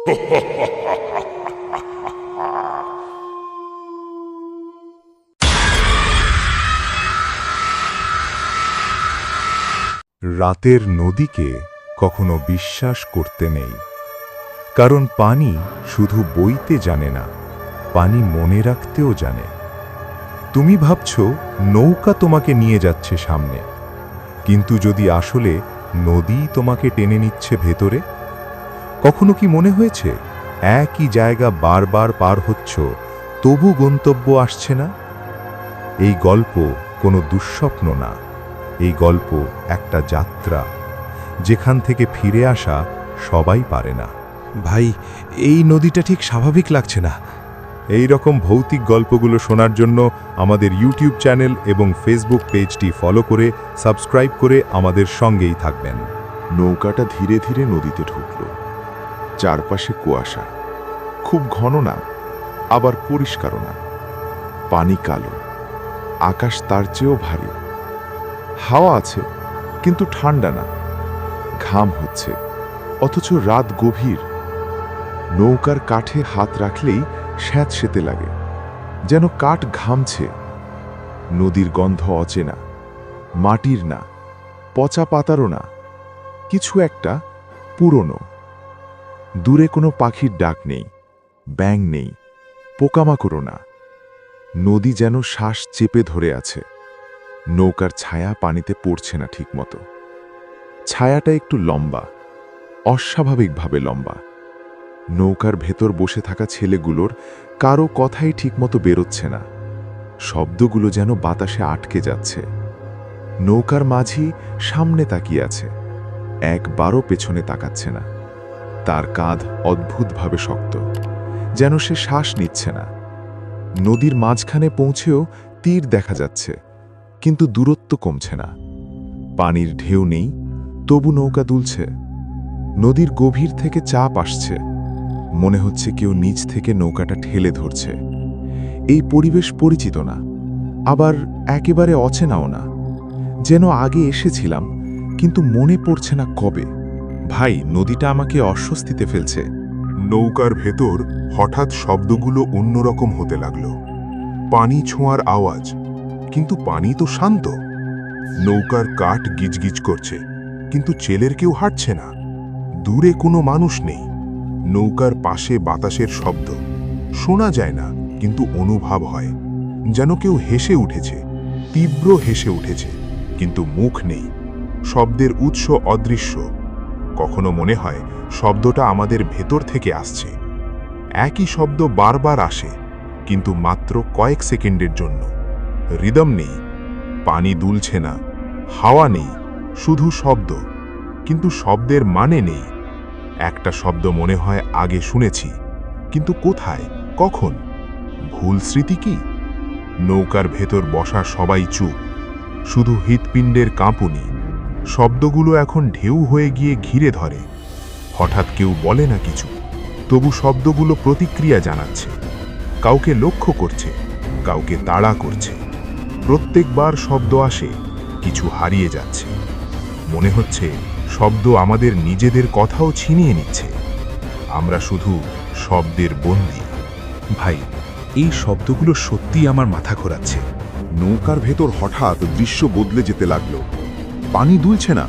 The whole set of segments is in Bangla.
রাতের নদীকে কখনো বিশ্বাস করতে নেই, কারণ পানি শুধু বইতে জানে না, পানি মনে রাখতেও জানে। তুমি ভাবছো নৌকা তোমাকে নিয়ে যাচ্ছে সামনে, কিন্তু যদি আসলে নদী তোমাকে টেনে নিচ্ছে ভেতরে? কখনো কি মনে হয়েছে একই জায়গা বারবার পার হচ্ছ, তবু গন্তব্য আসছে না? এই গল্প কোনো দুঃস্বপ্ন না, এই গল্প একটা যাত্রা, যেখান থেকে ফিরে আসা সবাই পারে না। ভাই, এই নদীটা ঠিক স্বাভাবিক লাগছে না। এই রকম ভৌতিক গল্পগুলো শোনার জন্য আমাদের ইউটিউব চ্যানেল এবং ফেসবুক পেজটি ফলো করে সাবস্ক্রাইব করে আমাদের সঙ্গেই থাকবেন। নৌকাটা ধীরে ধীরে নদীতে ঢুকল। চারপাশে কুয়াশা, খুব ঘন না, আবার পরিষ্কারও না। পানি কালো, আকাশ তার চেয়েও ভারী। হাওয়া আছে, কিন্তু ঠান্ডা না। ঘাম হচ্ছে, অথচ রাত গভীর। নৌকার কাঠে হাত রাখলেই স্যাঁতসেঁতে লাগে, যেন কাঠ ঘামছে। নদীর গন্ধ অচেনা, মাটির না, পচা পাতারও না, কিছু একটা পুরনো। দূরে কোনো পাখির ডাক নেই, ব্যাঙ নেই, পোকামাকড়ও না। নদী যেন শ্বাস চেপে ধরে আছে। নৌকার ছায়া পানিতে পড়ছে না ঠিকমতো। ছায়াটা একটু লম্বা, অস্বাভাবিকভাবে লম্বা। নৌকার ভেতর বসে থাকা ছেলেগুলোর কারো কথাই ঠিকমতো বেরোচ্ছে না। শব্দগুলো যেন বাতাসে আটকে যাচ্ছে। নৌকার মাঝি সামনে তাকিয়ে আছে, একবারও পেছনে তাকাচ্ছে না। তার কাঁধ অদ্ভুতভাবে শক্ত, যেন সে শ্বাস নিচ্ছে না। নদীর মাঝখানে পৌঁছেও তীর দেখা যাচ্ছে, কিন্তু দূরত্ব কমছে না। পানির ঢেউ নেই, তবু নৌকা দুলছে। নদীর গভীর থেকে চাপ আসছে, মনে হচ্ছে কেউ নিচ থেকে নৌকাটা ঠেলে ধরছে। এই পরিবেশ পরিচিত না, আবার একেবারে অচেনাও না। যেন আগে এসেছিলাম, কিন্তু মনে পড়ছে না কবে। ভাই, নদীটা আমাকে অস্বস্তিতে ফেলছে। নৌকার ভেতর হঠাৎ শব্দগুলো অন্যরকম হতে লাগলো। পানি ছোঁয়ার আওয়াজ, কিন্তু পানি তো শান্ত। নৌকার কাঠ গিজগিজ করছে, কিন্তু ছেলের কেউ হাঁটছে না। দূরে কোনো মানুষ নেই। নৌকার পাশে বাতাসের শব্দ শোনা যায় না, কিন্তু অনুভব হয়, যেন কেউ হেসে উঠেছে, তীব্র হেসে উঠেছে, কিন্তু মুখ নেই। শব্দের উৎস অদৃশ্য। কখনো মনে হয় শব্দটা আমাদের ভেতর থেকে আসছে। একই শব্দ বারবার আসে, কিন্তু মাত্র কয়েক সেকেন্ডের জন্য। রিদম নেই, পানি দুলছে না, হাওয়া নেই, শুধু শব্দ। কিন্তু শব্দের মানে নেই। একটা শব্দ মনে হয় আগে শুনেছি, কিন্তু কোথায়, কখন? ভুল স্মৃতি কি? নৌকার ভেতর বসা সবাই চুপ, শুধু হৃৎপিণ্ডের কাঁপুনি। শব্দগুলো এখন ঢেউ হয়ে গিয়ে ঘিরে ধরে। হঠাৎ কেউ বলে না কিছু, তবু শব্দগুলো প্রতিক্রিয়া জানাচ্ছে। কাউকে লক্ষ্য করছে, কাউকে তাড়া করছে। প্রত্যেকবার শব্দ আসে, কিছু হারিয়ে যাচ্ছে। মনে হচ্ছে শব্দ আমাদের নিজেদের কথাও ছিনিয়ে নিচ্ছে। আমরা শুধু শব্দের বন্দী। ভাই, এই শব্দগুলো সত্যিই আমার মাথা ঘোরাচ্ছে। নৌকার ভেতর হঠাৎ দৃশ্য বদলে যেতে লাগলো। পানি দুলছে না,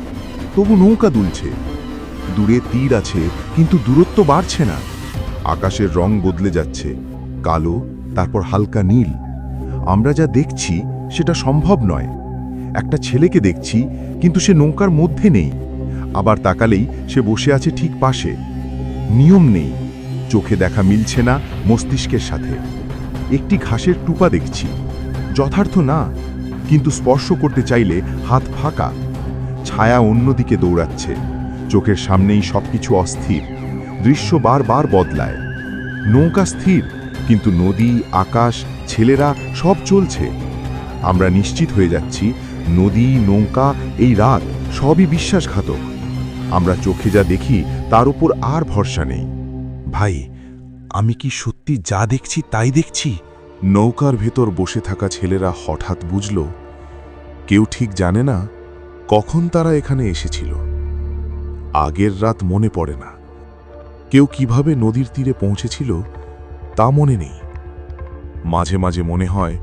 তবু নৌকা দুলছে। দূরে তীর আছে, কিন্তু দূরত্ব বাড়ছে না। আকাশের রং বদলে যাচ্ছে, কালো, তারপর হালকা নীল। আমরা যা দেখছি সেটা সম্ভব নয়। একটা ছেলেকে দেখছি, কিন্তু সে নৌকার মধ্যে নেই। আবার তাকালেই সে বসে আছে ঠিক পাশে। নিয়ম নেই, চোখে দেখা মিলছে না মস্তিষ্কের সাথে। একটি ঘাসের টুপা দেখছি, যথার্থ না, কিন্তু স্পর্শ করতে চাইলে হাত ফাঁকা। ছায়া অন্যদিকে দৌড়াচ্ছে, চোখের সামনেই সবকিছু অস্থির। দৃশ্য বারবার বদলায়। নৌকা স্থির, কিন্তু নদী, আকাশ, ছেলেরা সব চলছে। আমরা নিশ্চিত হয়ে যাচ্ছি নদী, নৌকা, এই রাত সবই বিশ্বাসঘাতক। আমরা চোখে যা দেখি তার উপর আর ভরসা নেই। ভাই, আমি কি সত্যি যা দেখছি তাই দেখছি? নৌকার ভেতর বসে থাকা ছেলেরা হঠাৎ বুঝল, কেউ ঠিক জানে না কখন তারা এখানে এসেছিল। আগের রাত মনে পড়ে না, কেউ কিভাবে নদীর তীরে পৌঁছেছিল তা মনে নেই। মাঝে মাঝে মনে হয়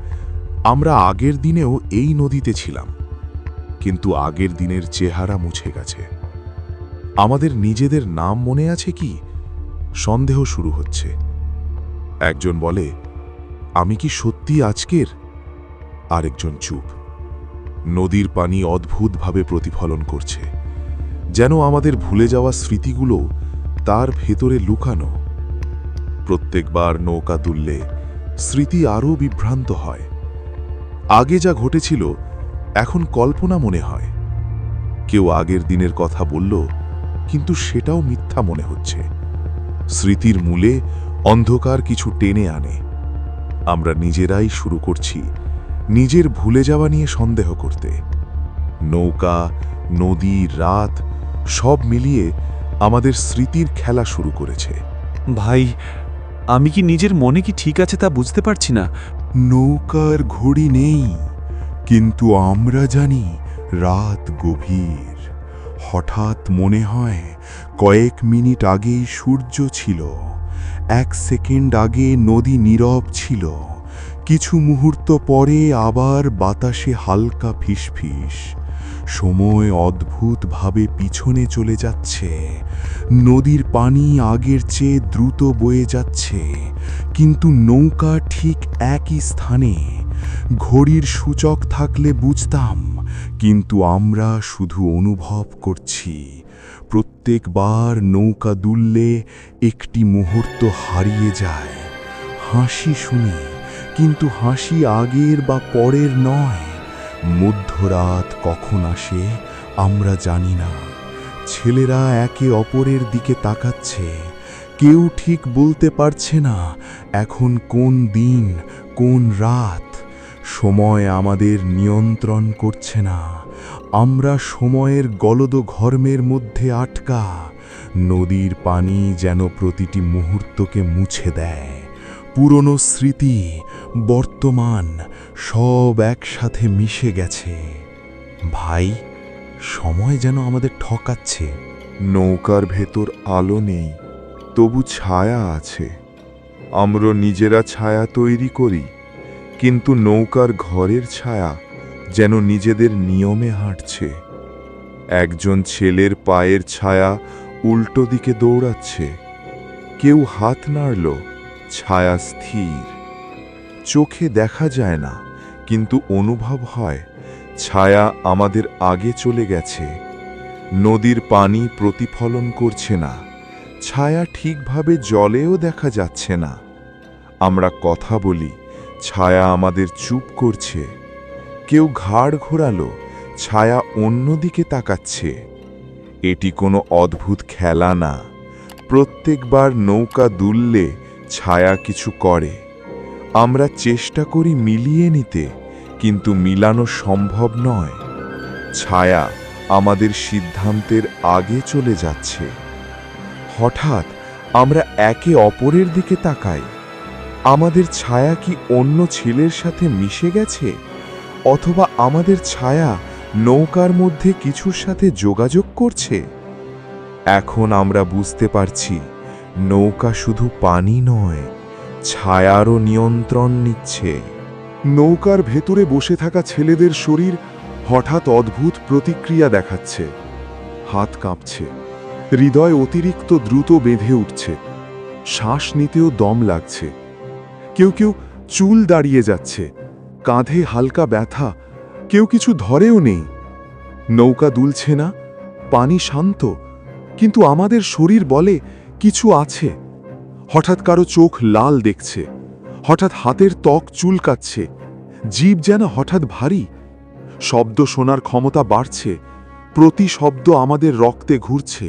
আমরা আগের দিনেও এই নদীতে ছিলাম, কিন্তু আগের দিনের চেহারা মুছে গেছে। আমাদের নিজেদের নাম মনে আছে কি? সন্দেহ শুরু হচ্ছে। একজন বলে, আমি কি সত্যি আজকের? আরেকজন চুপ। নদীর পানি অদ্ভুতভাবে প্রতিফলন করছে, যেন আমাদের ভুলে যাওয়া স্মৃতিগুলো তার ভেতরে লুকানো। প্রত্যেকবার নৌকা তুললে স্মৃতি আরও বিভ্রান্ত হয়। আগে যা ঘটেছিল এখন কল্পনা মনে হয়। কেউ আগের দিনের কথা বলল, কিন্তু সেটাও মিথ্যা মনে হচ্ছে। স্মৃতির মূলে অন্ধকার কিছু টেনে আনে। আমরা নিজেরাই শুরু করছি নিজের ভুলে যাওয়া নিয়ে সন্দেহ করতে। নৌকা, নদী, রাত সব মিলিয়ে আমাদের স্মৃতির খেলা শুরু করেছে। ভাই, আমি কি নিজের মনে কি ঠিক আছে তা বুঝতে পারছি না। নৌকার ঘড়ি নেই, কিন্তু আমরা জানি রাত গভীর। হঠাৎ মনে হয় কয়েক মিনিট আগেই সূর্য ছিল, 1 সেকেন্ড আগে নদী নীরব ছিল, কিছু মুহূর্ত পরে আবার বাতাসে হালকা ফিসফিস। সময় অদ্ভুতভাবে পিছনে চলে যাচ্ছে। নদীর পানি আগের চেয়ে দ্রুত বয়ে যাচ্ছে, কিন্তু নৌকা ঠিক একই স্থানে। ঘড়ির সূচক থাকলে বুঝতাম, কিন্তু আমরা শুধু অনুভব করছি। প্রত্যেকবার নৌকা দুললে একটি মুহূর্ত হারিয়ে যায়। হাসি শুনি, কিন্তু হাসি আগের বা পরের নয়। মধ্যরাত কখন আসে আমরা জানি না। ছেলেরা একে অপরের দিকে তাকাচ্ছে। কেউ ঠিক বলতে পারছে না এখন কোন দিন, কোন রাত। সময় আমাদের নিয়ন্ত্রণ করছে না। আমরা সময়ের গলদঘর্মের মধ্যে আটকা। নদীর পানি যেন প্রতিটি মুহূর্তকে মুছে দেয়। পুরনো স্মৃতি, বর্তমান সব একসাথে মিশে গেছে। ভাই, সময় যেন আমাদের ঠকাচ্ছে। নৌকার ভেতর আলো নেই, তবু ছায়া আছে। আমরা নিজেরা ছায়া তৈরি করি, কিন্তু নৌকার ঘরের ছায়া যেন নিজেদের নিয়মে হাঁটছে। একজন ছেলের পায়ের ছায়া উল্টো দিকে দৌড়াচ্ছে। কেউ হাত নাড়ল, ছায়া স্থির। চোখে দেখা যায় না, কিন্তু অনুভব হয় ছায়া আমাদের আগে চলে গেছে। নদীর পানি প্রতিফলন করছে না, ছায়া ঠিকভাবে জলেও দেখা যাচ্ছে না। আমরা কথা বলি, ছায়া আমাদের চুপ করছে। কেউ ঘাড় ঘোরালো, ছায়া অন্যদিকে তাকাচ্ছে। এটি কোনো অদ্ভুত খেলা না। প্রত্যেকবার নৌকা দুললে ছায়া কিছু করে। আমরা চেষ্টা করি মিলিয়ে নিতে, কিন্তু মিলানো সম্ভব নয়। ছায়া আমাদের সিদ্ধান্তের আগে চলে যাচ্ছে। হঠাৎ আমরা একে অপরের দিকে তাকাই। আমাদের ছায়া কি অন্য ছেলের সাথে মিশে গেছে, অথবা আমাদের ছায়া নৌকার মধ্যে কিছুর সাথে যোগাযোগ করছে? এখন আমরা বুঝতে পারছি, নৌকা শুধু পানি নয়, ছায়ারও নিয়ন্ত্রণ নিচ্ছে। নৌকার ভেতরে বসে থাকা ছেলেদের শরীর হঠাৎ অদ্ভুত প্রতিক্রিয়া দেখাচ্ছে। হাত কাঁপছে, হৃদয় অতিরিক্ত দ্রুত বেঁধে উঠছে, শ্বাস নিতেও দম লাগছে। কেউ কেউ চুল দাঁড়িয়ে যাচ্ছে, কাঁধে হালকা ব্যথা, কেউ কিছু ধরেও নেই। নৌকা দুলছে না, পানি শান্ত, কিন্তু আমাদের শরীর বলে কিছু আছে। হঠাৎ কারো চোখ লাল দেখছে, হঠাৎ হাতের ত্বক চুলকাচ্ছে, জীব যেন হঠাৎ ভারী। শব্দ শোনার ক্ষমতা বাড়ছে, প্রতি শব্দ আমাদের রক্তে ঘুরছে।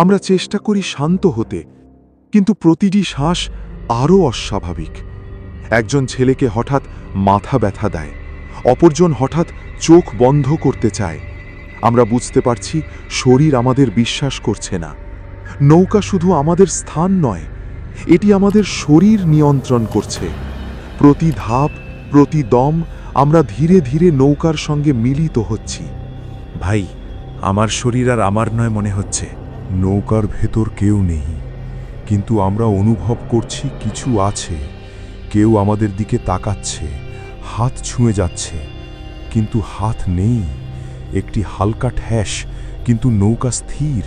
আমরা চেষ্টা করি শান্ত হতে, কিন্তু প্রতিটি শ্বাস আরও অস্বাভাবিক। একজন ছেলেকে হঠাৎ মাথা ব্যথা দেয়, অপরজন হঠাৎ চোখ বন্ধ করতে চায়। আমরা বুঝতে পারছি শরীর আমাদের বিশ্বাস করছে না। নৌকা শুধু আমাদের স্থান নয়, এটি আমাদের শরীর নিয়ন্ত্রণ করছে। প্রতি ধাপ, প্রতি দম আমরা ধীরে ধীরে নৌকার সঙ্গে মিলিত হচ্ছি। ভাই, আমার শরীর আর আমার নয় মনে হচ্ছে। নৌকার ভেতর কেউ নেই, কিন্তু আমরা অনুভব করছি কিছু আছে। কেউ আমাদের দিকে তাকাচ্ছে, হাত ছুঁয়ে যাচ্ছে, কিন্তু হাত নেই। একটি হালকা ঠ্যাস, কিন্তু নৌকা স্থির।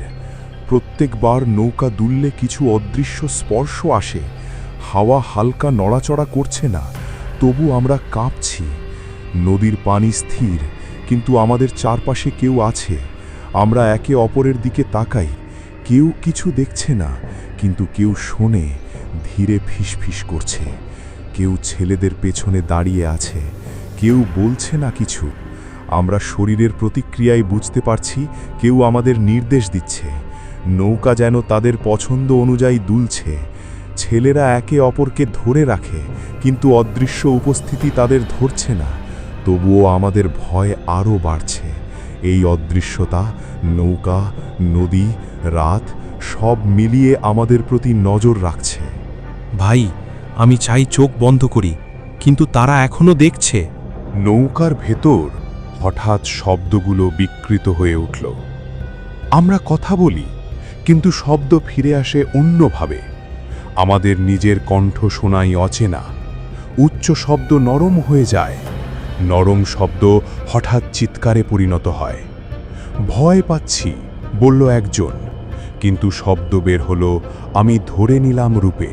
প্রত্যেকবার নৌকা দুললে কিছু অদৃশ্য স্পর্শ আসে। হাওয়া হালকা নড়াচড়া করছে না, তবু আমরা কাঁপছি। নদীর পানি স্থির, কিন্তু আমাদের চারপাশে কেউ আছে। আমরা একে অপরের দিকে তাকাই। কেউ কিছু দেখছে না, কিন্তু কেউ শোনে, ধীরে ফিসফিস করছে। কেউ ছেলেদের পেছনে দাঁড়িয়ে আছে, কেউ বলছে না কিছু। আমরা শরীরের প্রতিক্রিয়ায় বুঝতে পারছি কেউ আমাদের নির্দেশ দিচ্ছে। নৌকা যেন তাদের পছন্দ অনুযায়ী দুলছে। ছেলেরা একে অপরকে ধরে রাখে, কিন্তু অদৃশ্য উপস্থিতি তাদের ধরছে না। তবুও আমাদের ভয় আরও বাড়ছে। এই অদৃশ্যতা, নৌকা, নদী, রাত সব মিলিয়ে আমাদের প্রতি নজর রাখছে। ভাই, আমি চাই চোখ বন্ধ করি, কিন্তু তারা এখনো দেখছে। নৌকার ভেতর হঠাৎ শব্দগুলো বিকৃত হয়ে উঠল। আমরা কথা বলি, কিন্তু শব্দ ফিরে আসে অন্যভাবে। আমাদের নিজের কণ্ঠ শোনাই অচেনা। উচ্চ শব্দ নরম হয়ে যায়, নরম শব্দ হঠাৎ চিৎকারে পরিণত হয়। ভয় পাচ্ছি বলল একজন, কিন্তু শব্দ বের হলো আমি ধরে নিলাম রূপে।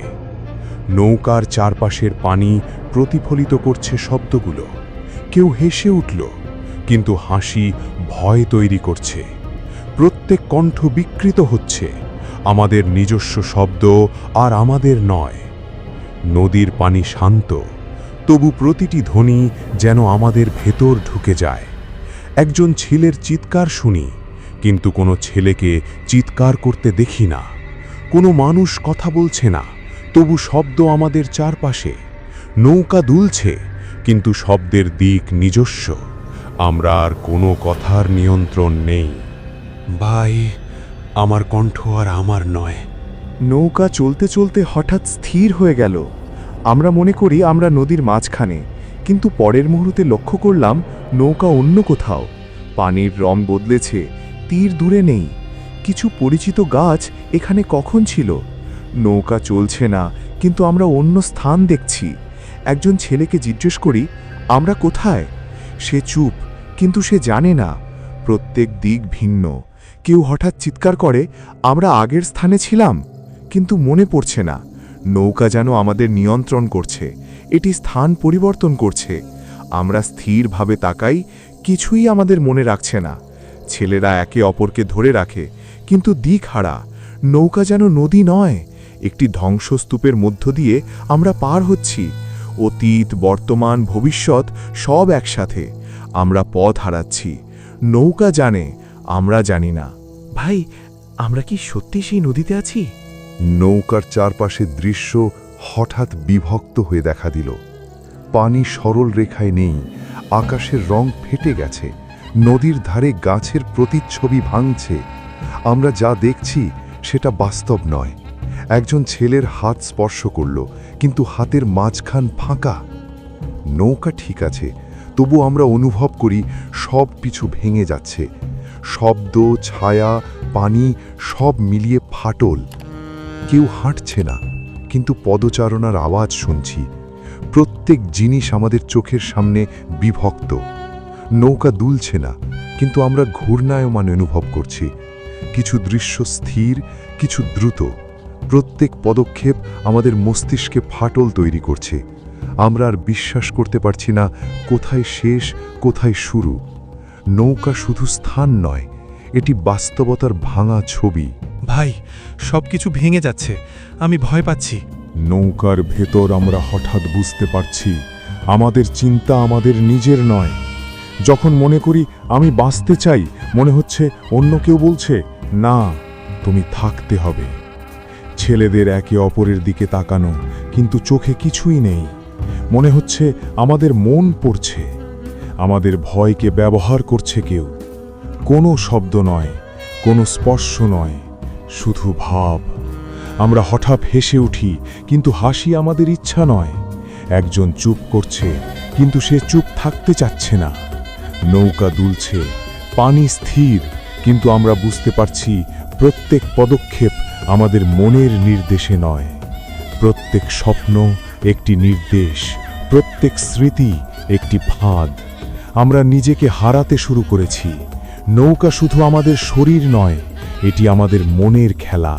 নৌকার চারপাশের পানি প্রতিফলিত করছে শব্দগুলো। কেউ হেসে উঠল, কিন্তু হাসি ভয় তৈরি করছে। প্রত্যেক কণ্ঠ বিকৃত হচ্ছে, আমাদের নিজস্ব শব্দ আর আমাদের নয়। নদীর পানি শান্ত, তবু প্রতিটি ধ্বনি যেন আমাদের ভেতর ঢুকে যায়। একজন ছেলের চিৎকার শুনি, কিন্তু কোনো ছেলেকে চিৎকার করতে দেখি না। কোনো মানুষ কথা বলছে না, তবু শব্দ আমাদের চারপাশে। নৌকা দুলছে, কিন্তু শব্দের দিক নিজস্ব। আমরা আর কোনো কথার নিয়ন্ত্রণ নেই। ভাই, আমার কণ্ঠ আর আমার নয়। নৌকা চলতে চলতে হঠাৎ স্থির হয়ে গেল। আমরা মনে করি আমরা নদীর মাঝখানে, কিন্তু পরের মুহূর্তে লক্ষ্য করলাম নৌকা অন্য কোথাও। পানির রং বদলেছে, তীর দূরে নেই। কিছু পরিচিত গাছ এখানে কখন ছিল? নৌকা চলছে না, কিন্তু আমরা অন্য স্থান দেখছি। একজন ছেলেকে জিজ্ঞেস করি, আমরা কোথায়? সে চুপ, কিন্তু সে জানে না। প্রত্যেক দিক ভিন্ন। কেউ হঠাৎ চিৎকার করে, আমরা আগের স্থানে ছিলাম, কিন্তু মনে পড়ছে না। নৌকা যেন আমাদের নিয়ন্ত্রণ করছে, এটি স্থান পরিবর্তন করছে। আমরা স্থিরভাবে তাকাই, কিছুই আমাদের মনে রাখছে না। ছেলেরা একে অপরকে ধরে রাখে, কিন্তু দিক হারা। নৌকা যেন নদী নয়, একটি ধ্বংসস্তূপের মধ্য দিয়ে আমরা পার হচ্ছি। অতীত, বর্তমান, ভবিষ্যৎ সব একসাথে। আমরা পথ হারাচ্ছি। নৌকা জানে, আমরা জানি না। ভাই, আমরা কি সত্যি সেই নদীতে আছি? নৌকার চারপাশের দৃশ্য হঠাৎ বিভক্ত হয়ে দেখা দিল। পানি সরল রেখায় নেই, আকাশের রং ফেটে গেছে। নদীর ধারে গাছের প্রতিচ্ছবি ভাঙছে। আমরা যা দেখছি সেটা বাস্তব নয়। একজন ছেলের হাত স্পর্শ করল, কিন্তু হাতের মাঝখান ফাঁকা। নৌকা ঠিক আছে, তবু আমরা অনুভব করি সব কিছু ভেঙে যাচ্ছে। শব্দ, ছায়া, পানি সব মিলিয়ে ফাটল। কেউ হাঁটছে না, কিন্তু পদচারণার আওয়াজ শুনছি। প্রত্যেক জিনিস আমাদের চোখের সামনে বিভক্ত। নৌকা দুলছে না, কিন্তু আমরা ঘূর্ণায়মান অনুভব করছি। কিছু দৃশ্য স্থির, কিছু দ্রুত। প্রত্যেক পদক্ষেপ আমাদের মস্তিষ্কে ফাটল তৈরি করছে। আমরা আর বিশ্বাস করতে পারছি না কোথায় শেষ, কোথায় শুরু। নৌকা শুধু স্থান নয়, এটি বাস্তবতার ভাঙা ছবি। ভাই, সবকিছু ভেঙে যাচ্ছে, আমি ভয় পাচ্ছি। নৌকার ভেতর আমরা হঠাৎ বুঝতে পারছি আমাদের চিন্তা আমাদের নিজের নয়। যখন মনে করি আমি বাঁচতে চাই, মনে হচ্ছে অন্য কেউ বলছে, না, তুমি থাকতে হবে। ছেলেদের একে অপরের দিকে তাকানো, কিন্তু চোখে কিছুই নেই। মনে হচ্ছে আমাদের মন পড়ছে, আমাদের ভয়কে ব্যবহার করছে কেউ। কোনো শব্দ নয়, কোনো স্পর্শ নয়, শুধু ভাব। আমরা হঠাৎ হেসে উঠি, কিন্তু হাসি আমাদের ইচ্ছা নয়। একজন চুপ করছে, কিন্তু সে চুপ থাকতে চাচ্ছে না। নৌকা দুলছে, পানি স্থির, কিন্তু আমরা বুঝতে পারছি প্রত্যেক পদক্ষেপ আমাদের মনের নির্দেশে নয়, প্রত্যেক স্বপ্ন একটি নির্দেশ, প্রত্যেক স্মৃতি একটি ফাঁদ। আমরা নিজেকে হারাতে শুরু করেছি। নৌকা শুধু আমাদের শরীর নয়, এটি আমাদের মনের খেলা।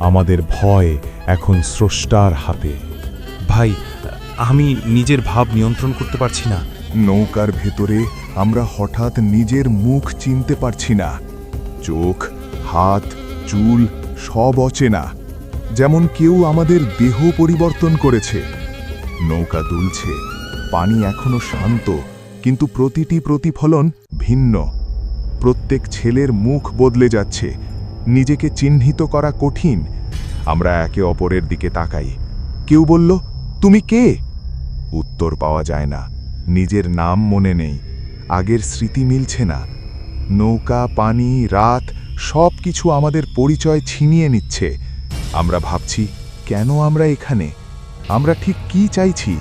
আমাদের ভয় এখন স্রষ্টার হাতে। ভাই, আমি নিজের ভাব নিয়ন্ত্রণ করতে পারছি না। নৌকার ভেতরে আমরা হঠাৎ নিজের মুখ চিনতে পারছি না। চোখ, হাত, চুল সব অচেনা, যেমন কেউ আমাদের দেহ পরিবর্তন করেছে। নৌকা দুলছে, পানি এখনো শান্ত, কিন্তু প্রতিটি প্রতিফলন ভিন্ন। প্রত্যেক ছেলের মুখ বদলে যাচ্ছে, নিজেকে চিহ্নিত করা কঠিন। আমরা একে অপরের দিকে তাকাই। কেউ বলল, তুমি কে? উত্তর পাওয়া যায় না। নিজের নাম মনে নেই, আগের স্মৃতি মিলছে না। নৌকা, পানি, রাত সব কিছু আমাদের পরিচয় ছিনিয়ে নিচ্ছে। আমরা ভাবছি, কেন আমরা এখানে? আমরা ঠিক কি চাইছি?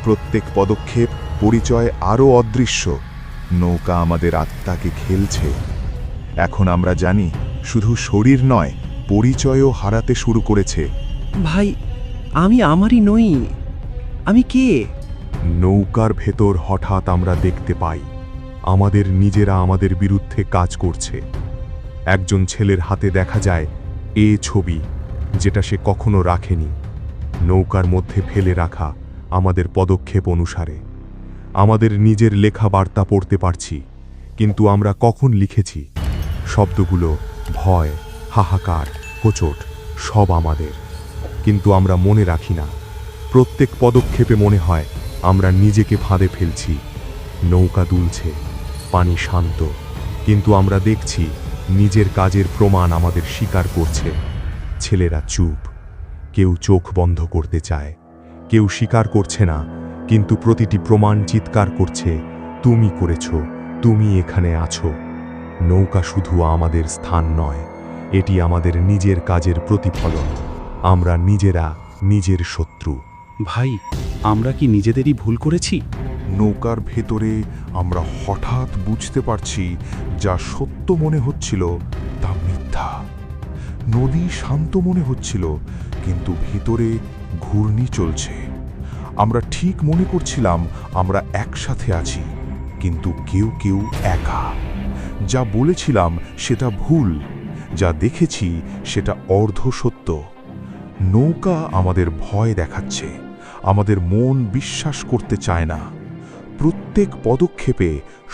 প্রত্যেক পদক্ষেপ পরিচয় আরও অদৃশ্য। নৌকা আমাদের আত্মাকে খেলছে। এখন আমরা জানি, শুধু শরীর নয়, পরিচয়ও হারাতে শুরু করেছে। ভাই, আমি আমারই নই। আমি কে? নৌকার ভেতর হঠাৎ আমরা দেখতে পাই আমাদের নিজেরা আমাদের বিরুদ্ধে কাজ করছে। একজন ছেলের হাতে দেখা যায় ছবি, যেটা সে কখনো রাখেনি। নৌকার মধ্যে ফেলে রাখা আমাদের পদক্ষেপ অনুসারে। আমাদের নিজের লেখা বার্তা পড়তে পারছি, কিন্তু আমরা কখন লিখেছি? শব্দগুলো ভয়, হাহাকার, হোঁচট সব আমাদের, কিন্তু আমরা মনে রাখি না। প্রত্যেক পদক্ষেপে মনে হয় আমরা নিজেকে ফাঁদে ফেলছি। নৌকা দুলছে, পানি শান্ত, কিন্তু আমরা দেখছি নিজের কাজের প্রমাণ আমাদের স্বীকার করছে। ছেলেরা চুপ, কেউ চোখ বন্ধ করতে চায়, কেউ স্বীকার করছে না, কিন্তু প্রতিটি প্রমাণ চিৎকার করছে, তুমি করেছ, তুমি এখানে আছো। নৌকা শুধু আমাদের স্থান নয়, এটি আমাদের নিজের কাজের প্রতিফলন। আমরা নিজেরা নিজের শত্রু। ভাই, আমরা কি নিজেদেরই ভুল করেছি? নৌকার ভেতরে আমরা হঠাৎ বুঝতে পারছি, যা সত্য মনে হচ্ছিল তা মিথ্যা। নদী শান্ত মনে হচ্ছিল, কিন্তু ভিতরে ঘূর্ণি চলছে। আমরা ঠিক মনে করছিলাম আমরা একসাথে আছি, কিন্তু কেউ কেউ একা। যা বলেছিলাম সেটা ভুল, যা দেখেছি সেটা অর্ধসত্য। নৌকা আমাদের ভয় দেখাচ্ছে, আমাদের মন বিশ্বাস করতে চায় না। প্রত্যেক পদক্ষেপে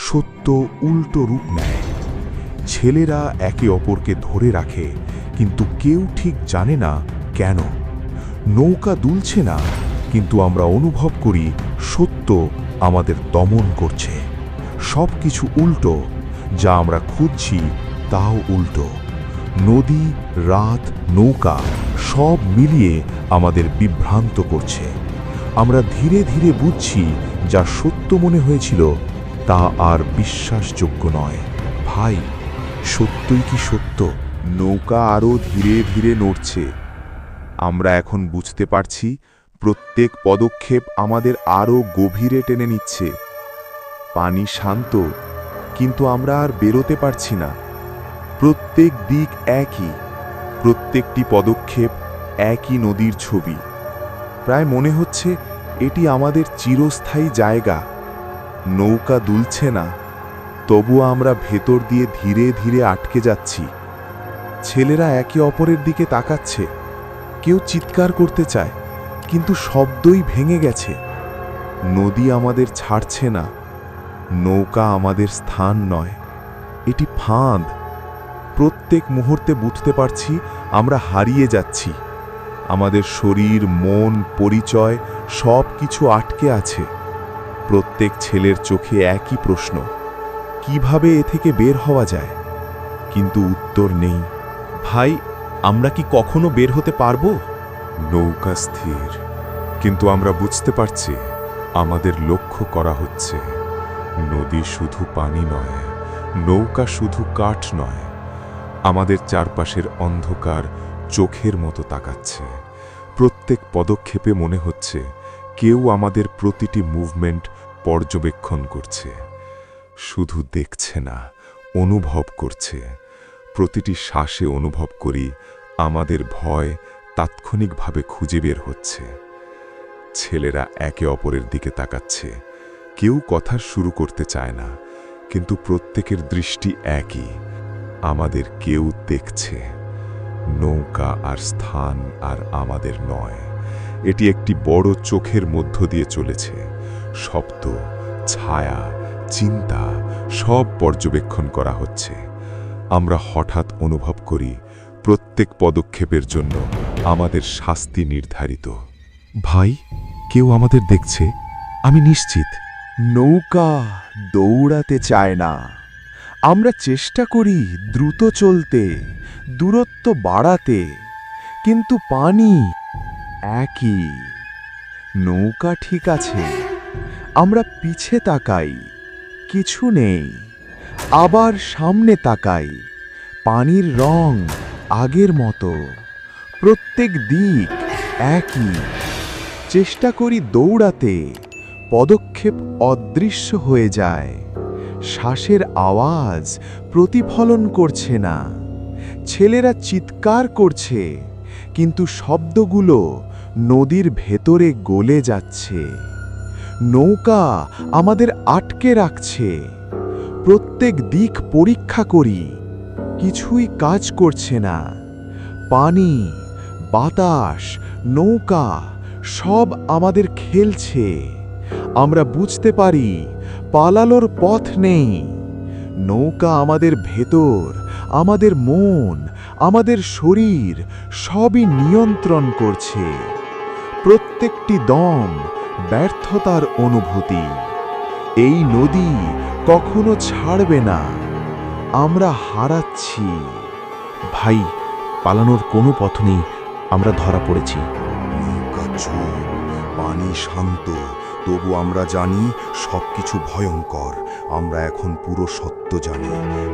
সত্য উল্টো রূপ নেয়। ছেলেরা একে অপরকে ধরে রাখে, কিন্তু কেউ ঠিক জানে না কেন। নৌকা দুলছে না, কিন্তু আমরা অনুভব করি সত্য আমাদের দমন করছে। সব কিছু উল্টো, যা আমরা খুঁজছি তাও উল্টো। নদী, রাত, নৌকা সব মিলিয়ে আমাদের বিভ্রান্ত করছে। আমরা ধীরে ধীরে বুঝছি, যা সত্য মনে হয়েছিল তা আর বিশ্বাসযোগ্য নয়। ভাই, সত্যই কি সত্য? নৌকা আরও ধীরে ধীরে নড়ছে। আমরা এখন বুঝতে পারছি, প্রত্যেক পদক্ষেপ আমাদের আরও গভীরে টেনে নিচ্ছে। পানি শান্ত, কিন্তু আমরা আর বেরোতে পারছি না। প্রত্যেক দিক একই, প্রত্যেকটি পদক্ষেপ একই নদীর ছবি। প্রায় মনে হচ্ছে এটি আমাদের চিরস্থায়ী জায়গা। নৌকা দুলছে না, তবুও আমরা ভেতর দিয়ে ধীরে ধীরে আটকে যাচ্ছি। ছেলেরা একে অপরের দিকে তাকাচ্ছে, কেউ চিৎকার করতে চায়, কিন্তু শব্দই ভেঙে গেছে। নদী আমাদের ছাড়ছে না, নৌকা আমাদের স্থান নয়, এটি ফাঁদ। প্রত্যেক মুহূর্তে বুঝতে পারছি আমরা হারিয়ে যাচ্ছি। আমাদের শরীর, মন, পরিচয় সব কিছু আটকে আছে। প্রত্যেক ছেলের চোখে একই প্রশ্ন, কিভাবে এ থেকে বের হওয়া যায়? কিন্তু উত্তর নেই। ভাই, আমরা কি কখনো বের হতে পারবো? নৌকা স্থির, কিন্তু আমরা বুঝতে পারছি আমাদের লক্ষ্য করা হচ্ছে। নদী শুধু পানি নয়, নৌকা শুধু কাঠ নয়। আমাদের চারপাশের অন্ধকার চোখের মতো তাকাচ্ছে। প্রত্যেক পদক্ষেপে মনে হচ্ছে কেউ আমাদের প্রতিটি মুভমেন্ট পর্যবেক্ষণ করছে। শুধু দেখছে না, অনুভব করছে। প্রতিটি শ্বাসে অনুভব করি আমাদের ভয় তাৎক্ষণিকভাবে খুঁজে বের হচ্ছে। ছেলেরা একে অপরের দিকে তাকাচ্ছে, কেউ কথা শুরু করতে চায় না, কিন্তু প্রত্যেকের দৃষ্টি একই, আমাদের কেউ দেখছে। নৌকা আর স্থান আর আমাদের নয়, এটি একটি বড় চোখের মধ্য দিয়ে চলেছে। শব্দ, ছায়া, চিন্তা সব পর্যবেক্ষণ করা হচ্ছে। আমরা হঠাৎ অনুভব করি প্রত্যেক পদক্ষেপের জন্য আমাদের শাস্তি নির্ধারিত। ভাই, কেউ আমাদের দেখছে, আমি নিশ্চিত। নৌকা দৌড়াতে চায় না। আমরা চেষ্টা করি দ্রুত চলতে, দূরত্ব বাড়াতে, কিন্তু পানি একই। নৌকা ঠিক আছে, আমরা পিছে তাকাই, কিছু নেই। আবার সামনে তাকাই, পানির রং আগের মতো, প্রত্যেক দিক একই। চেষ্টা করি দৌড়াতে, পদক্ষেপ অদৃশ্য হয়ে যায়। শ্বাসের আওয়াজ প্রতিফলন করছে না। ছেলেরা চিৎকার করছে, কিন্তু শব্দগুলো নদীর ভেতরে গলে যাচ্ছে। নৌকা আমাদের আটকে রাখছে। প্রত্যেক দিক পরীক্ষা করি, কিছুই কাজ করছে না। পানি, বাতাস, নৌকা সব আমাদের খেলছে। আমরা বুঝতে পারি পালানোর পথ নেই। নৌকা আমাদের ভেতর, আমাদের মন, আমাদের শরীর সবই নিয়ন্ত্রণ করছে। প্রত্যেকটি দম ব্যর্থতার অনুভূতি। এই নদী কখনো ছাড়বে না। আমরা হারাচ্ছি। ভাই, পালানোর কোনো পথ নেই, আমরা ধরা পড়েছি। নৌকা চুপ, পানি শান্ত, তবু আমরা জানি সবকিছু ভয়ঙ্কর। আমরা এখন পুরো সত্য জানি।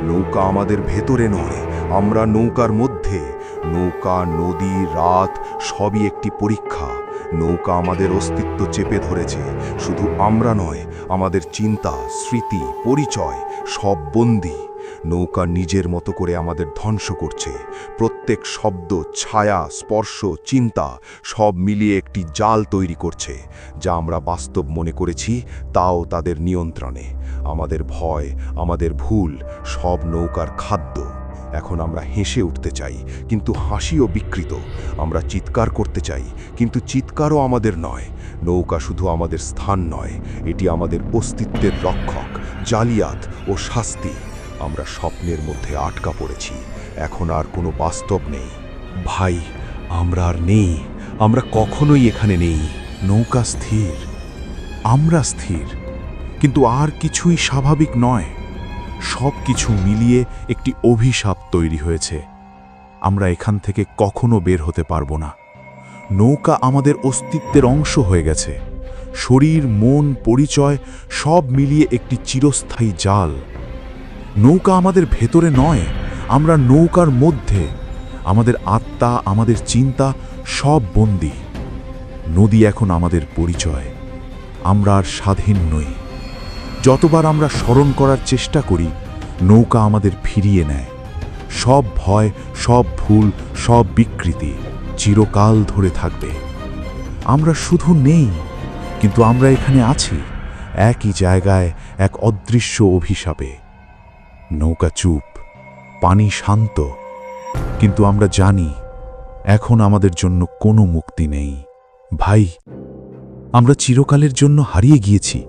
নৌকা আমাদের ভেতরে নয়, আমরা নৌকার মধ্যে। নৌকা, নদী, রাত সবই একটি পরীক্ষা। নৌকা আমাদের অস্তিত্ব চেপে ধরেছে। শুধু আমরা নয়, আমাদের চিন্তা, স্মৃতি, পরিচয় সব বন্দী। নৌকা নিজের মতো করে আমাদের ধ্বংস করছে। প্রত্যেক শব্দ, ছায়া, স্পর্শ, চিন্তা সব মিলিয়ে একটি জাল তৈরি করছে। যা আমরা বাস্তব মনে করেছি তাও তাদের নিয়ন্ত্রণে। আমাদের ভয়, আমাদের ভুল সব নৌকার খাদ্য। এখন আমরা হেসে উঠতে চাই, কিন্তু হাসিও বিকৃত। আমরা চিৎকার করতে চাই, কিন্তু চিৎকারও আমাদের নয়। নৌকা শুধু আমাদের স্থান নয়, এটি আমাদের অস্তিত্বের রক্ষক, জালিয়াত ও শাস্তি। আমরা স্বপ্নের মধ্যে আটকা পড়েছি, এখন আর কোনো বাস্তব নেই। ভাই, আমরা আর নেই, আমরা কখনোই এখানে নেই। নৌকা স্থির, আমরা স্থির, কিন্তু আর কিছুই স্বাভাবিক নয়। সব কিছু মিলিয়ে একটি অভিশাপ তৈরি হয়েছে। আমরা এখান থেকে কখনো বের হতে পারবো না। নৌকা আমাদের অস্তিত্বের অংশ হয়ে গেছে। শরীর, মন, পরিচয় সব মিলিয়ে একটি চিরস্থায়ী জাল। নৌকা আমাদের ভেতরে নয়, আমরা নৌকার মধ্যে। আমাদের আত্মা, আমাদের চিন্তা সব বন্দী। নদী এখন আমাদের পরিচয়। আমরা আর স্বাধীন নই। যতবার আমরা স্মরণ করার চেষ্টা করি, নৌকা আমাদের ফিরিয়ে নেয়। সব ভয়, সব ভুল, সব বিকৃতি চিরকাল ধরে থাকবে। আমরা শুধু নেই, কিন্তু আমরা এখানে আছি, একই জায়গায়, এক অদৃশ্য অভিশাপে। নৌকা চুপ, পানি শান্ত, কিন্তু আমরা জানি এখন আমাদের জন্য কোনো মুক্তি নেই। ভাই, আমরা চিরকালের জন্য হারিয়ে গিয়েছি।